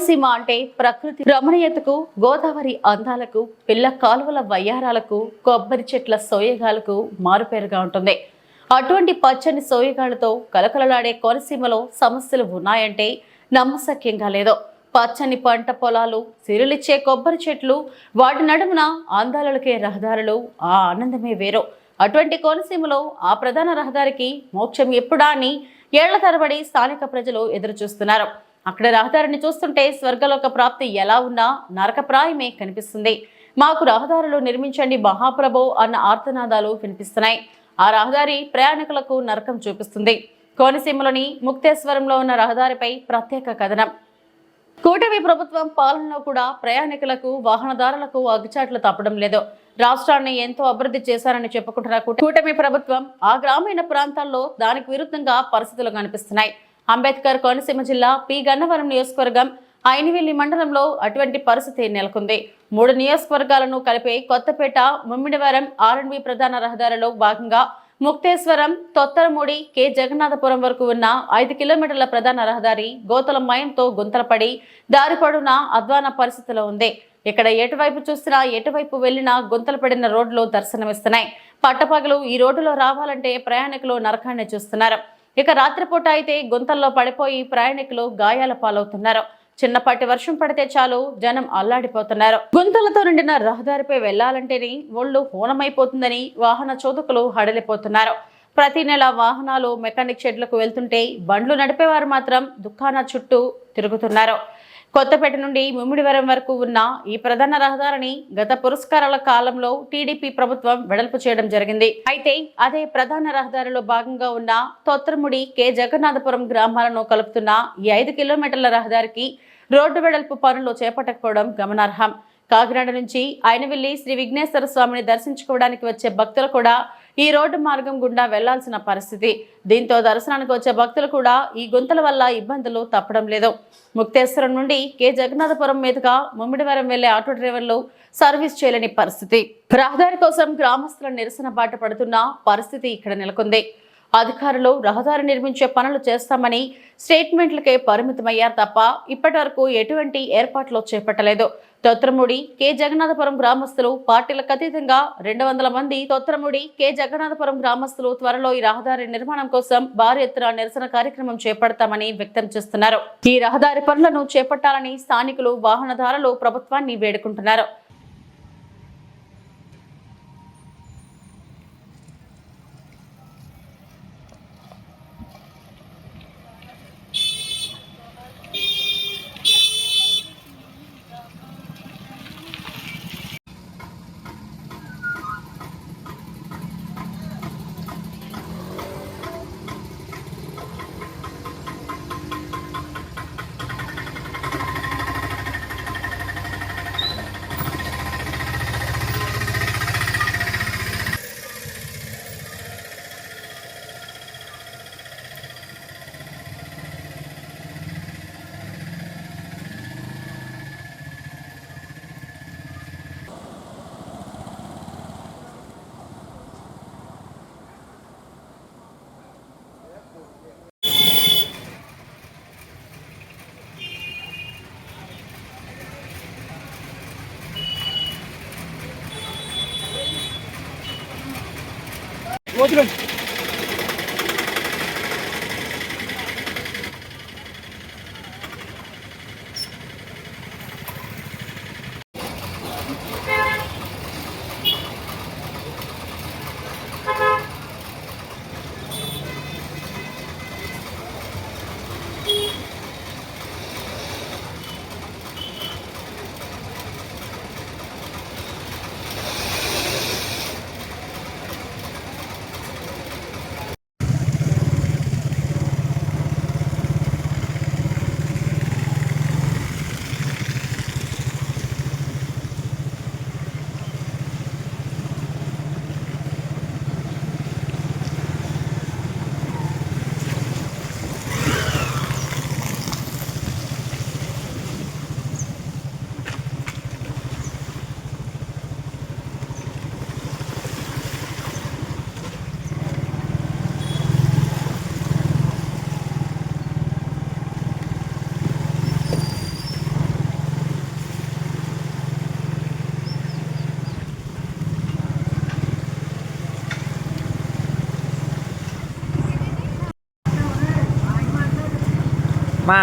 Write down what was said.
కోనసీమ అంటే ప్రకృతి రమణీయతకు, గోదావరి అందాలకు, పిల్ల కాలువల వయ్యారాలకు, కొబ్బరి చెట్ల సోయగాలకు మారుపేరుగా ఉంటుంది. అటువంటి పచ్చని సోయగాలతో కలకలలాడే కోనసీమలో సమస్యలు ఉన్నాయంటే నమ్మశక్యంగా లేదు. పచ్చని పంట పొలాలు, సిరులిచ్చే కొబ్బరి చెట్లు, వాటి నడుమున అందాలకే రహదారులు, ఆ ఆనందమే వేరు. అటువంటి కోనసీమలో ఆ ప్రధాన రహదారికి మోక్షం ఎప్పుడా అని ఏళ్ల తరబడి స్థానిక ప్రజలు ఎదురు చూస్తున్నారు. అక్కడ రహదారిని చూస్తుంటే స్వర్గలోక ప్రాప్తి ఎలా ఉన్నా నరకప్రాయమే కనిపిస్తుంది. మాకు రహదారులు నిర్మించండి మహాప్రభో అన్న ఆర్తనాదాలు వినిపిస్తున్నాయి. ఆ రహదారి ప్రయాణికులకు నరకం చూపిస్తుంది. కోనసీమలోని ముక్తేశ్వరంలో ఉన్న రహదారిపై ప్రత్యేక కథనం. కూటమి ప్రభుత్వం పాలనలో కూడా ప్రయాణికులకు, వాహనదారులకు అగ్గిచాట్లు తప్పడం లేదు. రాష్ట్రాన్ని ఎంతో అభివృద్ధి చేశారని చెప్పుకుంటున్న కూటమి ప్రభుత్వం ఆ గ్రామీణ ప్రాంతాల్లో దానికి విరుద్ధంగా పరిస్థితులు కనిపిస్తున్నాయి. అంబేద్కర్ కోనసీమ జిల్లా పి గన్నవరం నియోజకవర్గం ఐనవెల్లి మండలంలో అటువంటి పరిస్థితి నెలకొంది. 3 నియోజకవర్గాలను కలిపే కొత్తపేట ముమ్మిడివరం ఆర్ఎండ్బి ప్రధాన రహదారిలో భాగంగా ముక్తేశ్వరం, తొత్తరమూడి, కె జగన్నాథపురం వరకు ఉన్న 5 కిలోమీటర్ల ప్రధాన రహదారి గోతలమయంతో గుంతలపడి దారి పొడవునా అధ్వాన పరిస్థితిలో ఉంది. ఇక్కడ ఎటువైపు చూసినా, ఎటువైపు వెళ్లినా గుంతలు పడిన రోడ్లు దర్శనమిస్తున్నాయి. పట్టపగలు ఈ రోడ్డులో రావాలంటే ప్రయాణికులు నరకాన్ని చూస్తున్నారు. ఇక రాత్రిపూట అయితే గుంతల్లో పడిపోయి ప్రయాణికులు గాయాల పాలవుతున్నారు. చిన్నపాటి వర్షం పడితే చాలు జనం అల్లాడిపోతున్నారు. గుంతలతో నిండిన రహదారిపై వెళ్లాలంటేనే ఒళ్ళు హోనమైపోతుందని వాహన చోదకులు హడలిపోతున్నారు. ప్రతి నెల వాహనాలు మెకానిక్ షెడ్లకు వెళ్తుంటే బండ్లు నడిపేవారు మాత్రం దుకాణ చుట్టూ తిరుగుతున్నారు. కొత్తపేట నుండి ముమ్మిడివరం వరకు ఉన్న ఈ ప్రధాన రహదారిని గత పురస్కారాల కాలంలో టీడీపీ ప్రభుత్వం వెడల్పు చేయడం జరిగింది. అయితే అదే ప్రధాన రహదారిలో భాగంగా ఉన్న తొత్తరముడి, కె జగన్నాథపురం గ్రామాలను కలుపుతున్న ఈ 5 కిలోమీటర్ల రహదారికి రోడ్డు వెడల్పు పనులు చేపట్టకపోవడం గమనార్హం. కాకినాడ నుంచి ఐనవెల్లి శ్రీ విఘ్నేశ్వర స్వామిని దర్శించుకోవడానికి వచ్చే భక్తులు కూడా ఈ రోడ్డు మార్గం గుండా వెళ్లాల్సిన పరిస్థితి. దీంతో దర్శనానికి వచ్చే భక్తులు కూడా ఈ గుంతల వల్ల ఇబ్బందులు తప్పడం లేదు. ముక్తేశ్వరం నుండి కె జగన్నాథపురం మీదుగా ముమ్మిడివరం వెళ్లే ఆటో డ్రైవర్లు సర్వీస్ చేయలేని పరిస్థితి. రహదారి కోసం గ్రామస్తుల నిరసన బాట పడుతున్న పరిస్థితి ఇక్కడ నెలకొంది. అధికారులు రహదారి నిర్మించే పనులు చేస్తామని స్టేట్మెంట్లకే పరిమితమయ్యారు తప్ప ఇప్పటి వరకు ఎటువంటి ఏర్పాట్లు చేపట్టలేదు. తొత్తరముడి, కె జగన్నాథపురం గ్రామస్తులు పార్టీలకు అతీతంగా 200 మంది తొత్తరముడి, కె జగన్నాథపురం గ్రామస్తులు త్వరలో ఈ రహదారి నిర్మాణం కోసం భారీ ఎత్తున నిరసన కార్యక్రమం చేపడతామని వ్యక్తం చేస్తున్నారు. ఈ రహదారి పనులను చేపట్టాలని స్థానికులు, వాహనదారులు ప్రభుత్వాన్ని వేడుకుంటున్నారు. మా